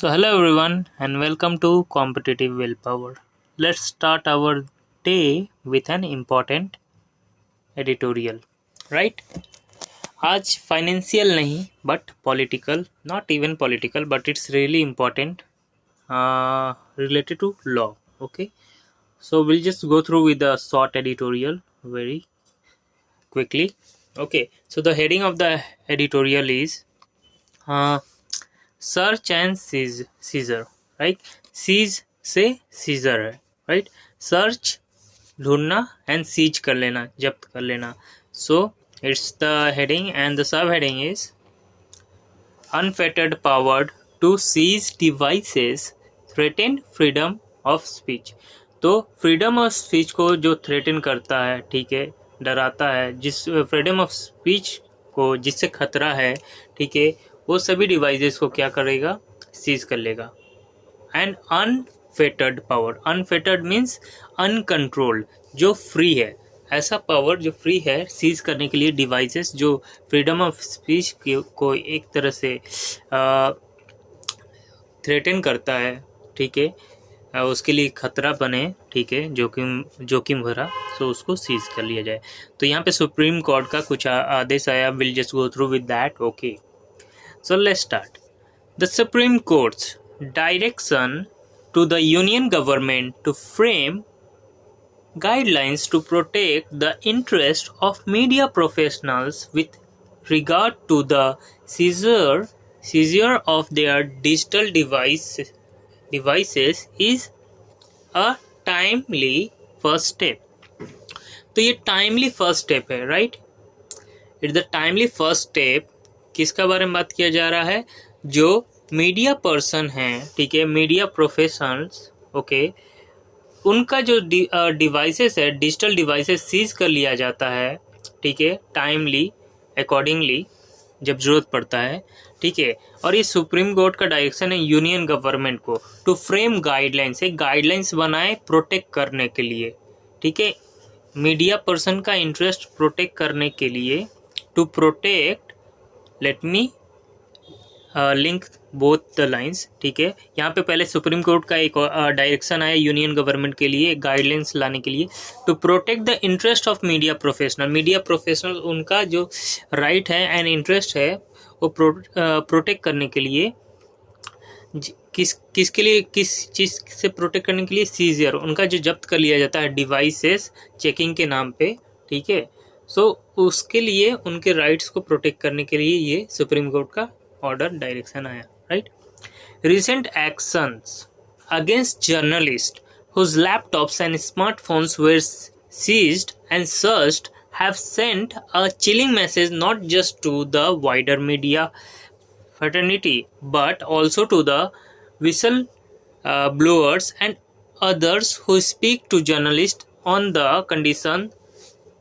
So, hello everyone, and welcome to Competitive Willpower. Let's start our day with an important editorial. Right? आज financial नहीं but political, not even political but it's really important related to law. Okay, so we'll just go through with the short editorial very quickly. Okay, so the heading of the editorial is search and seizure. Right, seize से seizure है. Right, search ढूंढना and seize कर लेना, जब्त कर लेना. So it's the heading and the sub heading is unfettered powered to seize devices threaten freedom of speech. तो freedom of speech को जो थ्रेटन करता है, ठीक है, डराता है, जिस फ्रीडम ऑफ स्पीच को जिससे खतरा है, ठीक है, वो सभी डिवाइसेस को क्या करेगा, सीज कर लेगा. And unfettered power, unfettered means uncontrolled, जो फ्री है, ऐसा पावर जो फ्री है सीज करने के लिए डिवाइसेस जो फ्रीडम ऑफ स्पीच को एक तरह से थ्रेटन करता है, ठीक है, उसके लिए खतरा बने, ठीक है, जोखिम भरा, तो उसको सीज कर लिया जाए. तो यहाँ पे सुप्रीम कोर्ट का कुछ आदेश आया. Will just go through with that. Okay, so let's start. The Supreme Court's direction to the Union government to frame guidelines to protect the interest of media professionals with regard to the seizure of their digital devices is a timely first step. तो ये timely first step है. Right, it's the timely first step. किसका बारे में बात किया जा रहा है? जो मीडिया पर्सन हैं, ठीक है, मीडिया प्रोफेशनल्स, ओके, उनका जो डिवाइसेस है, डिजिटल डिवाइसेस सीज कर लिया जाता है, ठीक है, टाइमली अकॉर्डिंगली जब जरूरत पड़ता है, ठीक है. और ये सुप्रीम कोर्ट का डायरेक्शन है यूनियन गवर्नमेंट को टू फ्रेम गाइडलाइंस, एक गाइडलाइंस बनाए प्रोटेक्ट करने के लिए, ठीक है, मीडिया पर्सन का इंटरेस्ट प्रोटेक्ट करने के लिए. To protect, let me link both the lines, ठीक है. यहाँ पे पहले सुप्रीम कोर्ट का एक डायरेक्शन आया यूनियन गवर्नमेंट के लिए गाइडलाइंस लाने के लिए. To protect the interest of media professional, media professional उनका जो राइट है एंड इंटरेस्ट है वो प्रोटेक्ट करने के लिए. किसके लिए, किस चीज़ से प्रोटेक्ट करने के लिए? सीजर, उनका जो जब्त कर लिया जाता है डिवाइसेस चेकिंग के नाम पे, ठीक है. सो उसके लिए, उनके राइट्स को प्रोटेक्ट करने के लिए ये सुप्रीम कोर्ट का ऑर्डर डायरेक्शन आया. Right, recent actions against journalist whose laptops and smartphones were seized and searched have sent a chilling message not just to the wider media fraternity but also to the whistleblowers and others who speak to journalists on the condition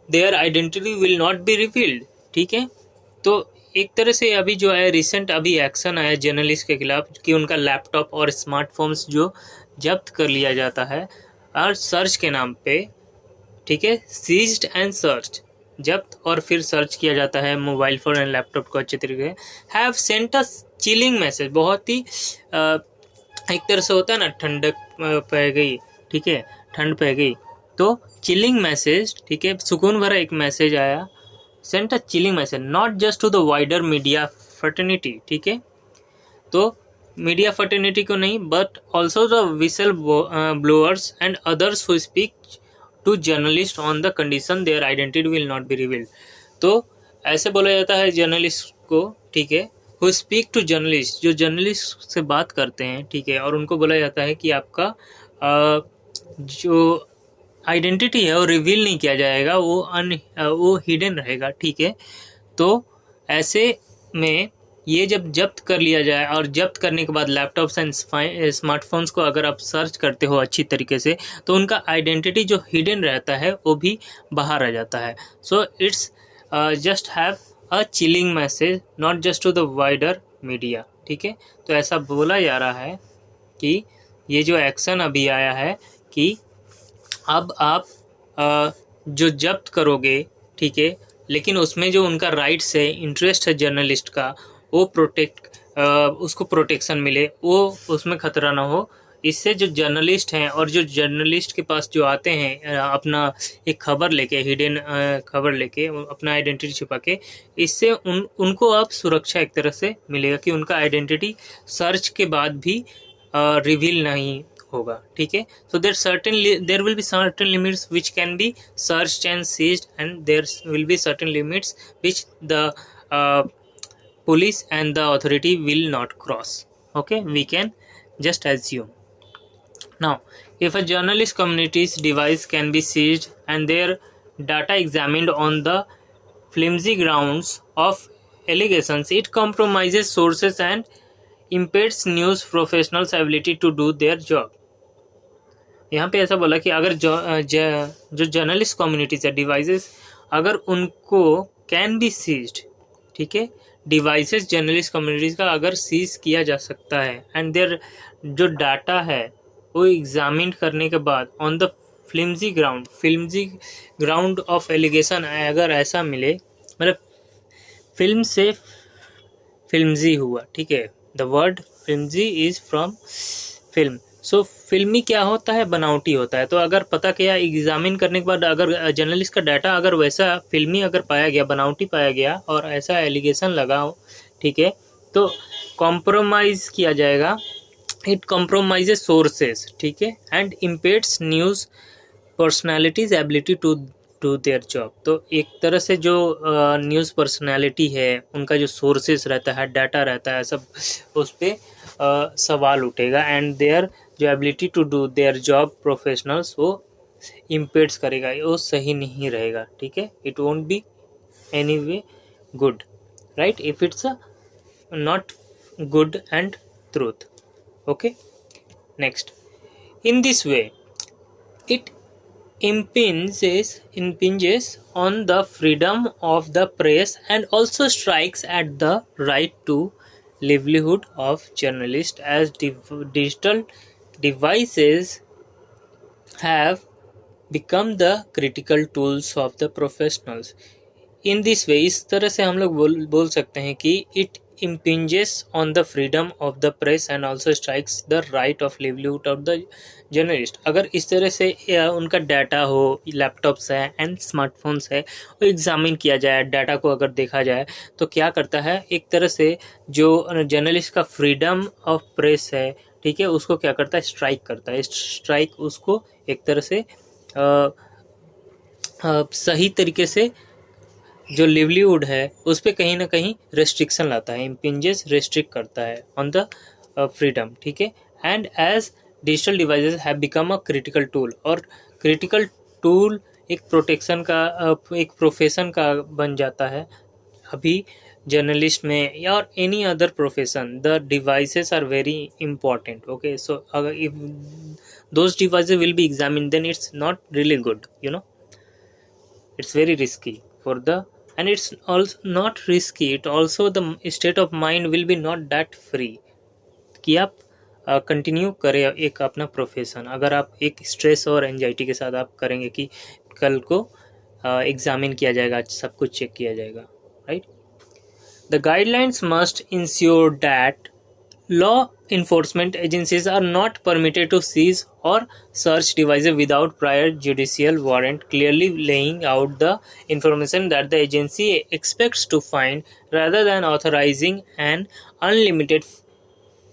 their identity will not be revealed. ठीक है, तो एक तरह से अभी जो है recent अभी एक्शन आया जर्नलिस्ट के खिलाफ कि उनका लैपटॉप और स्मार्टफोन्स जो जब्त कर लिया जाता है और सर्च के नाम पे, ठीक है, सीज्ड एंड सर्च, जब्त और फिर सर्च किया जाता है मोबाइल फ़ोन एंड लैपटॉप को अच्छे तरीके से. Have sent a chilling message, बहुत ही एक तरह से होता है ना, ठंडक पै गई, ठीक है, ठंड पै गई, तो चिलिंग मैसेज, ठीक है, सुकून भरा एक मैसेज आया. Sent a chilling message not just to the wider media fraternity, ठीक है, तो मीडिया फर्टर्निटी को नहीं but also the whistleblowers and others who speak to journalist on the condition their identity will not be revealed. तो ऐसे बोला जाता है जर्नलिस्ट को, ठीक है, हु स्पीक टू जर्नलिस्ट, जो जर्नलिस्ट से बात करते हैं, ठीक है, और उनको बोला जाता है कि आपका जो आइडेंटिटी है वो रिवील नहीं किया जाएगा, वो हिडन रहेगा, ठीक है. तो ऐसे में ये जब जब्त कर लिया जाए और जब्त करने के बाद लैपटॉप्स एंड स्मार्टफोन्स को अगर आप सर्च करते हो अच्छी तरीके से, तो उनका आइडेंटिटी जो हिडन रहता है वो भी बाहर आ जाता है. So it's just have a chilling message not just to the wider media, ठीक है. तो ऐसा बोला जा रहा है कि ये जो एक्शन अभी आया है कि अब आप जो जब्त करोगे, ठीक है, लेकिन उसमें जो उनका राइट्स है, इंटरेस्ट है जर्नलिस्ट का, वो प्रोटेक्ट उसको प्रोटेक्शन मिले, वो उसमें खतरा ना हो। इससे जो जर्नलिस्ट हैं और जो जर्नलिस्ट के पास जो आते हैं अपना एक खबर लेके, हिडन खबर लेके, अपना आइडेंटिटी छुपा के, इससे उनको अब सुरक्षा एक तरह से मिलेगा कि उनका आइडेंटिटी सर्च के बाद भी रिवील नहीं होगा। ठीक है, so there will be certain limits which can be searched and seized, and there will be certain limits which the police and the authority will not cross. Okay, we can just assume. Now, if a journalist community's device can be seized and their data examined on the flimsy grounds of allegations, it compromises sources and impedes news professionals' ability to do their job. यहाँ पे ऐसा बोला कि अगर जो journalist communities है, devices अगर उनको कैन बी सीज्ड, ठीक है, डिवाइसेस जर्नलिस्ट कम्युनिटीज का अगर सीज किया जा सकता है, एंड देयर जो डाटा है वो एग्जामिन करने के बाद on the flimsy ground of allegation, अगर ऐसा मिले, मतलब फिल्म से फिल्मजी हुआ, ठीक है, द वर्ड फिल्मजी इज फ्रॉम फिल्म, सो फिल्मी क्या होता है, बनावटी होता है। तो अगर पता किया एग्जामिन करने के बाद अगर जर्नलिस्ट का डाटा अगर वैसा फिल्मी अगर पाया गया, बनावटी पाया गया और ऐसा एलिगेशन लगा हो, ठीक है, तो कॉम्प्रोमाइज किया जाएगा। इट कॉम्प्रोमाइजेस सोर्सेस, ठीक है, and impedes news personalities ability to do their job. तो एक तरह से जो न्यूज़ पर्सनैलिटी है, उनका जो सोर्सेस रहता है, डाटा रहता है, सब उस पर सवाल उठेगा, एंड देयर जो ability to do their job professionals वो इम्पेड्स करेगा, वो सही नहीं रहेगा। ठीक है, it won't be any way good, right, if it's not good and truth. Okay, next, in this way it impinges on the freedom of the press and also strikes at the right to livelihood of journalists, as digital devices have become the critical tools of the professionals. In this way, इस तरह से हम लोग बोल सकते हैं कि it impinges on the freedom of the press and also strikes the right of livelihood of the journalist. अगर इस तरह से उनका डाटा हो, लैपटॉप्स है एंड स्मार्टफोन्स है, वो एग्जामिन किया जाए, डाटा को अगर देखा जाए, तो क्या करता है, एक तरह से जो जर्नलिस्ट का फ्रीडम ऑफ प्रेस है, ठीक है, उसको क्या करता है, स्ट्राइक करता है। स्ट्राइक उसको एक तरह से सही तरीके से जो लिवलीहुड है उस पर कहीं ना कहीं रेस्ट्रिक्शन लाता है, इम्पिंजेस रेस्ट्रिक्ट करता है ऑन द फ्रीडम। ठीक है, and as digital devices have become a critical tool, और क्रिटिकल टूल एक प्रोटेक्शन का एक प्रोफेशन का बन जाता है अभी जर्नलिस्ट में या और any other profession. The devices are very important. Okay, so अगर if those devices will be examined then it's not really good, you know, it's very risky for the, and it's also not risky, it also the state of mind will be not that free कि आप continue करें एक अपना profession. अगर आप एक stress और anxiety के साथ आप करेंगे कि कल को एग्जामिन किया जाएगा, सब कुछ चेक किया जाएगा, right. The guidelines must ensure that law enforcement agencies are not permitted to seize or search devices without prior judicial warrant, clearly laying out the information that the agency expects to find rather than authorizing an unlimited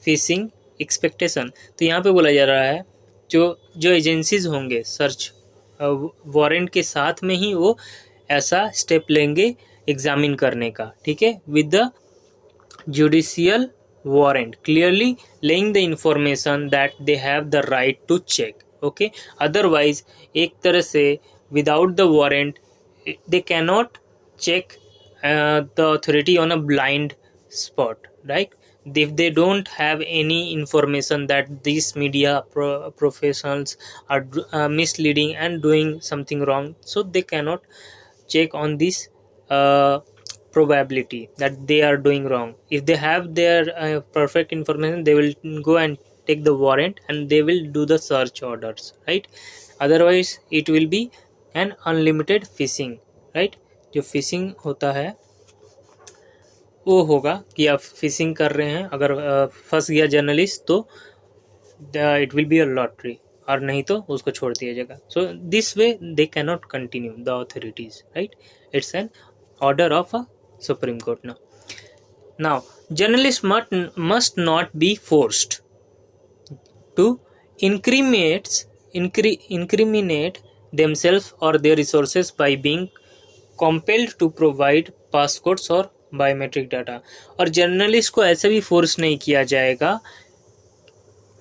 fishing expectation. तो यहाँ पे बोला जा रहा है जो agencies होंगे search warrant के साथ में ही वो ऐसा स्टेप लेंगे एग्जामिन करने का, ठीक है, with the judicial warrant, clearly laying the information that they have the right to check. Okay, otherwise एक तरह से without the warrant they cannot check the authority on a blind spot, right? If they don't have any information that these media professionals are misleading and doing something wrong, so they cannot check on this probability that they are doing wrong. If they have their perfect information, they will go and take the warrant and they will do the search orders, right? Otherwise it will be an unlimited fishing, right? जो fishing होता है वो होगा कि आप fishing कर रहे हैं, अगर फंस गया जर्नलिस्ट तो it will be a lottery, और नहीं तो उसको छोड़ दिया जाएगा. So this way they cannot continue the authorities, right. It's an order of a supreme court. Now, journalists must not be forced to incriminate themselves or their resources by being compelled to provide passcodes or biometric data. और journalist को ऐसे भी force नहीं किया जाएगा,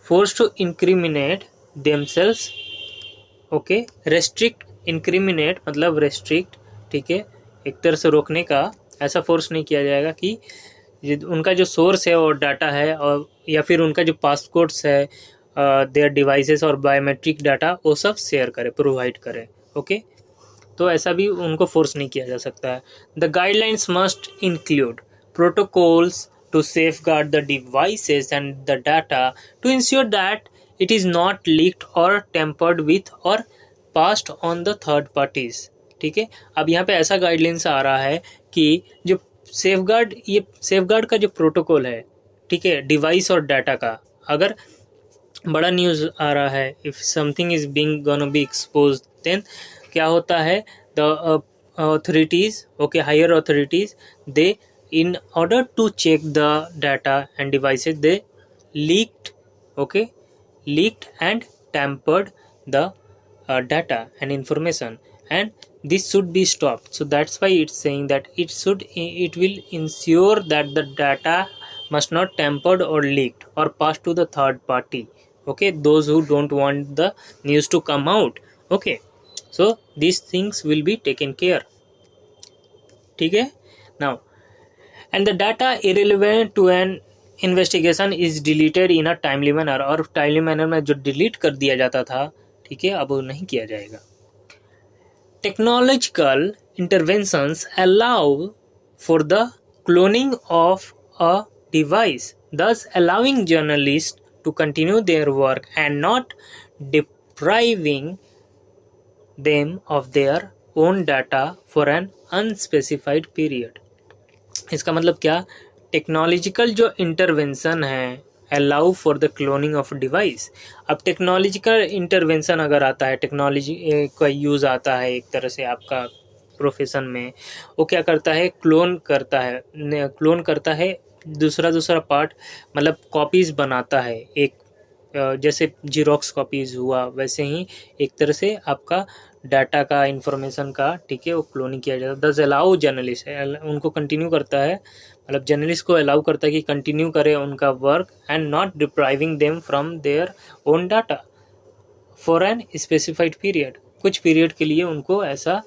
force to incriminate themselves. Okay, restrict, incriminate मतलब restrict, ठीक है, एक तरह से रोकने का. ऐसा फोर्स नहीं किया जाएगा कि उनका जो सोर्स है और डाटा है, और या फिर उनका जो पासकोड्स है, देयर डिवाइसेस और बायोमेट्रिक डाटा, वो सब शेयर करे, प्रोवाइड करे. ओके, तो ऐसा भी उनको फोर्स नहीं किया जा सकता है. The guidelines must include protocols to safeguard the devices and the data to ensure that it is not leaked और टेम्पर्ड विथ और passed on the third parties. ठीक है, अब यहाँ पे ऐसा गाइडलाइंस आ रहा है कि जो सेफगार्ड, ये सेफगार्ड का जो प्रोटोकॉल है, ठीक है, डिवाइस और डाटा का, अगर बड़ा न्यूज़ आ रहा है, if something is being gonna be exposed, then क्या होता है, the authorities, okay, higher authorities, they in order to check the data and devices, they leaked and tampered the data and information, and this should be stopped. So that's why it's saying that it will ensure that the data must not tampered or leaked or passed to the third party. Okay, those who don't want the news to come out. Okay, so these things will be taken care. ठीक है. Now, and the data irrelevant to an investigation is deleted in a timely manner. और timely manner में जो delete कर दिया जाता था, ठीक है, अब वो नहीं किया जाएगा. Technological interventions allow for the cloning of a device, thus allowing journalists to continue their work and not depriving them of their own data for an unspecified period. इसका मतलब क्या, टेक्नोलॉजिकल जो इंटरवेंशन है, allow for the cloning of device. अब technological intervention अगर आता है, technology का यूज़ आता है एक तरह से आपका प्रोफेशन में, वो क्या करता है, क्लोन करता है दूसरा पार्ट, मतलब कॉपीज़ बनाता है. एक जैसे जीरोक्स कॉपीज़ हुआ, वैसे ही एक तरह से आपका डाटा का, इंफॉर्मेशन का, ठीक है, वो क्लोनिंग किया जाता है. दस अलाउ जर्नलिस्ट उनको कंटिन्यू करता है, मतलब जर्नलिस्ट को अलाउ करता है कि कंटिन्यू करें उनका work and not depriving them from their own data for an specified period. कुछ पीरियड के लिए उनको ऐसा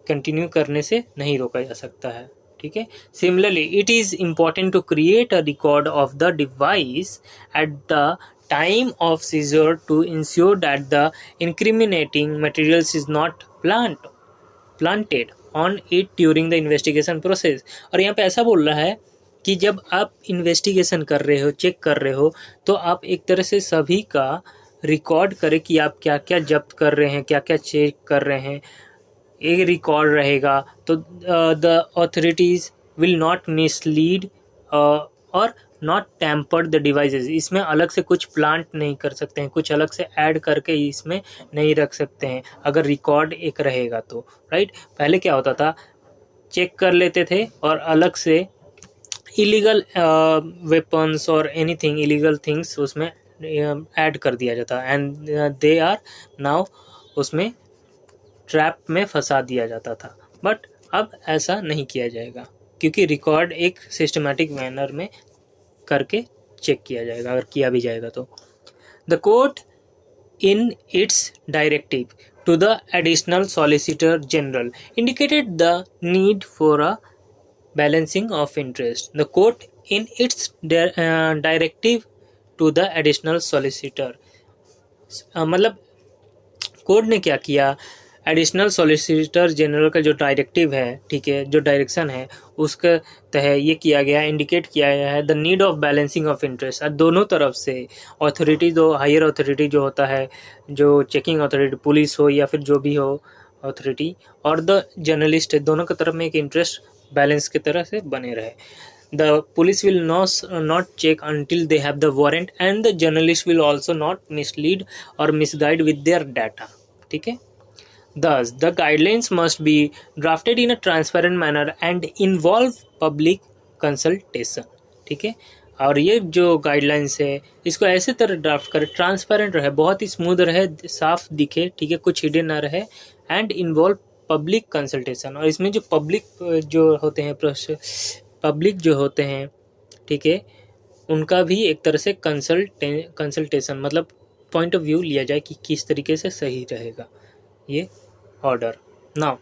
कंटिन्यू करने से नहीं रोका जा सकता है. ठीक है. Similarly, it is important to create a record of the device at the time of seizure to ensure that the incriminating materials is not planted on it during the investigation process. और यहाँ पे ऐसा बोल रहा है कि जब आप इन्वेस्टिगेशन कर रहे हो, चेक कर रहे हो, तो आप एक तरह से सभी का रिकॉर्ड करें कि आप क्या क्या जब्त कर रहे हैं, क्या क्या चेक कर रहे हैं. एक रिकॉर्ड रहेगा तो the authorities will not mislead और नॉट टैम्पर्ड द डिवाइसेस. इसमें अलग से कुछ प्लांट नहीं कर सकते हैं, कुछ अलग से ऐड करके इसमें नहीं रख सकते हैं अगर रिकॉर्ड एक रहेगा तो, राइट. पहले क्या होता था, चेक कर लेते थे और अलग से इलीगल वेपन्स और एनीथिंग इलीगल थिंग्स उसमें ऐड कर दिया जाता, एंड दे आर नाउ उसमें ट्रैप में फंसा दिया जाता था. बट अब ऐसा नहीं किया जाएगा, क्योंकि रिकॉर्ड एक सिस्टमेटिक मैनर में करके चेक किया जाएगा, अगर किया भी जाएगा तो. The court in its directive to the additional solicitor general indicated the need for a balancing of interest. The court in its directive to the additional solicitor, मतलब कोर्ट ने क्या किया, एडिशनल सॉलिसिटर जनरल का जो directive है, ठीक है, जो डायरेक्शन है, उसके तहत ये किया गया, इंडिकेट किया गया है the need of balancing of interest. दोनों तरफ से ऑथोरिटी, दो हायर ऑथोरिटी जो होता है, जो चेकिंग ऑथोरिटी, पुलिस हो या फिर जो भी हो, अथॉरिटी और द जर्नलिस्ट है, दोनों की तरफ में एक इंटरेस्ट बैलेंस की तरह से बने रहे. The police will not check until they have the warrant and the journalist will also not mislead or misguide with their data. ठीक है. Thus, the guidelines must be drafted in a transparent manner and involve public consultation. ठीक है. और ये जो guidelines है इसको ऐसे तरह ड्राफ्ट करें ट्रांसपेरेंट रहे, बहुत ही स्मूथ रहे, साफ दिखे. ठीक है, कुछ हिडन ना रहे. एंड इन्वॉल्व पब्लिक कंसल्टेशन, और इसमें जो पब्लिक जो होते हैं पब्लिक जो होते हैं, ठीक है, उनका भी एक तरह से कंसल्टेशन मतलब पॉइंट ऑफ व्यू लिया जाए कि किस तरीके से सही रहेगा ये order. Now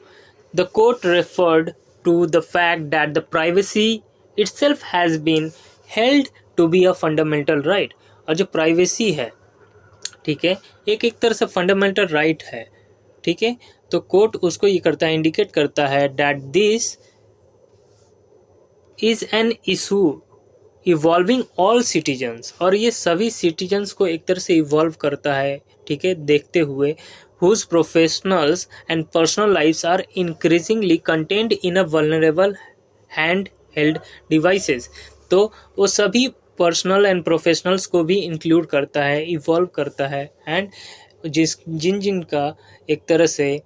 the court referred to the fact that the privacy itself has been held to be a fundamental right. और जो प्राइवेसी है, ठीक है, एक तरह से फंडामेंटल राइट है. ठीक है, तो कोर्ट उसको ये करता है, इंडिकेट करता है that this is an issue evolving all citizens, और ये सभी सिटीजन्स को एक तरह से इवॉल्व करता है. ठीक है, देखते हुए whose professionals and personal lives are increasingly contained in a vulnerable handheld devices. तो वो सभी पर्सनल एंड प्रोफेशनल्स को भी इंक्लूड करता है, इवॉल्व करता है. एंड जिन का एक तरह से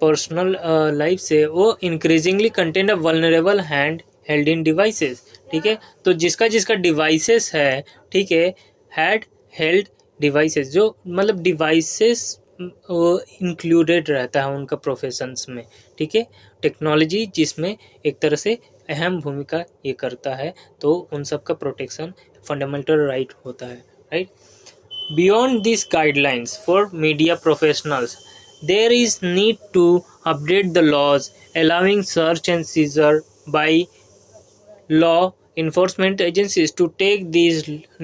पर्सनल लाइफ से वो increasingly content a vulnerable hand held in devices. ठीक है, तो जिसका डिवाइसेस है, ठीक है, हैड हेल्ड डिवाइसेस, जो मतलब डिवाइसेस इंक्लूडेड रहता है उनका प्रोफेशंस में. ठीक है, टेक्नोलॉजी जिसमें एक तरह से अहम भूमिका ये करता है, तो उन सब का प्रोटेक्शन फंडामेंटल राइट होता है. Right. Beyond this guidelines for media professionals there is need to update the laws allowing search and seizure by law enforcement agencies to take these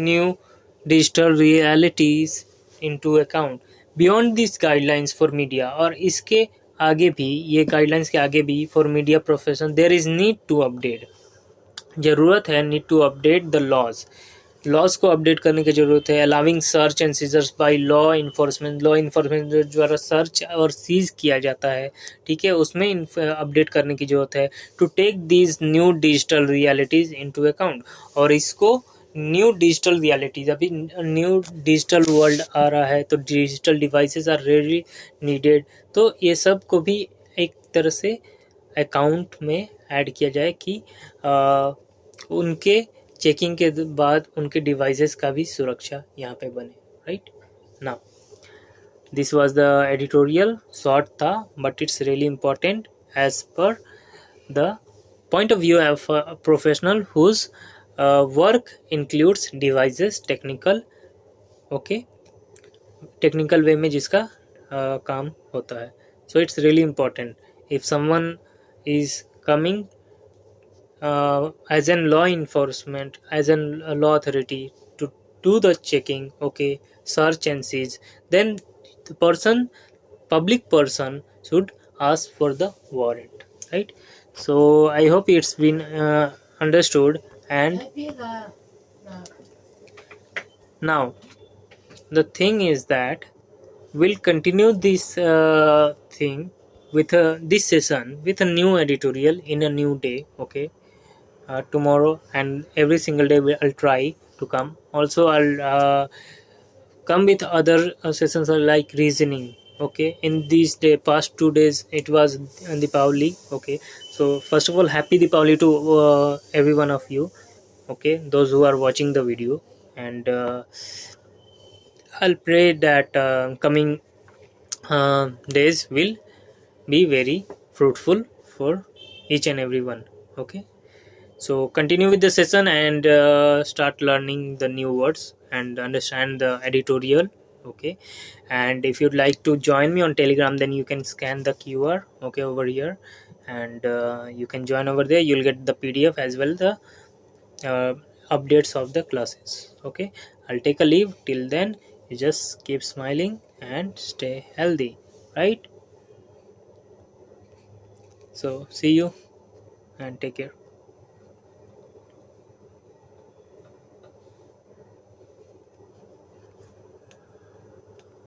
new digital realities into account. Beyond these guidelines for media, और इसके आगे भी, ये guidelines के आगे भी for media profession there is need to update, ज़रूरत है, need to update the laws को अपडेट करने की ज़रूरत है. Allowing search and seizures by law enforcement द्वारा सर्च और सीज किया जाता है. ठीक है, उसमें अपडेट करने की ज़रूरत है. To take these new digital realities into account, और इसको न्यू डिजिटल रियलिटीज़, अभी न्यू डिजिटल वर्ल्ड आ रहा है, तो digital devices are really needed. तो ये सब को भी एक तरह से अकाउंट में ऐड किया जाए कि उनके चेकिंग के बाद उनके डिवाइसेस का भी सुरक्षा यहाँ पे बने. Right. Now this was the editorial, short था but it's really important as per the point of view of a professional whose work includes devices, technical way में जिसका काम होता है. So it's really important if someone is coming as an law enforcement, as an law authority to do the checking, okay, search and seize, then the public person should ask for the warrant. Right. So I hope it's been understood. And now the thing is that we'll continue this thing with this session with a new editorial in a new day. Okay. Tomorrow and every single day I'll try to come. Also I'll come with other sessions like reasoning. Okay, in these past 2 days it was Deepavali. Okay, so first of all, happy Deepavali to every one of you. Okay, those who are watching the video. And I'll pray that coming days will be very fruitful for each and every one. Okay, so continue with the session and start learning the new words and understand the editorial. Okay, and if you'd like to join me on Telegram, then you can scan the QR, okay, over here, and you can join over there. You'll get the PDF as well, the updates of the classes. Okay, I'll take a leave till then. You just keep smiling and stay healthy. Right. So see you and take care.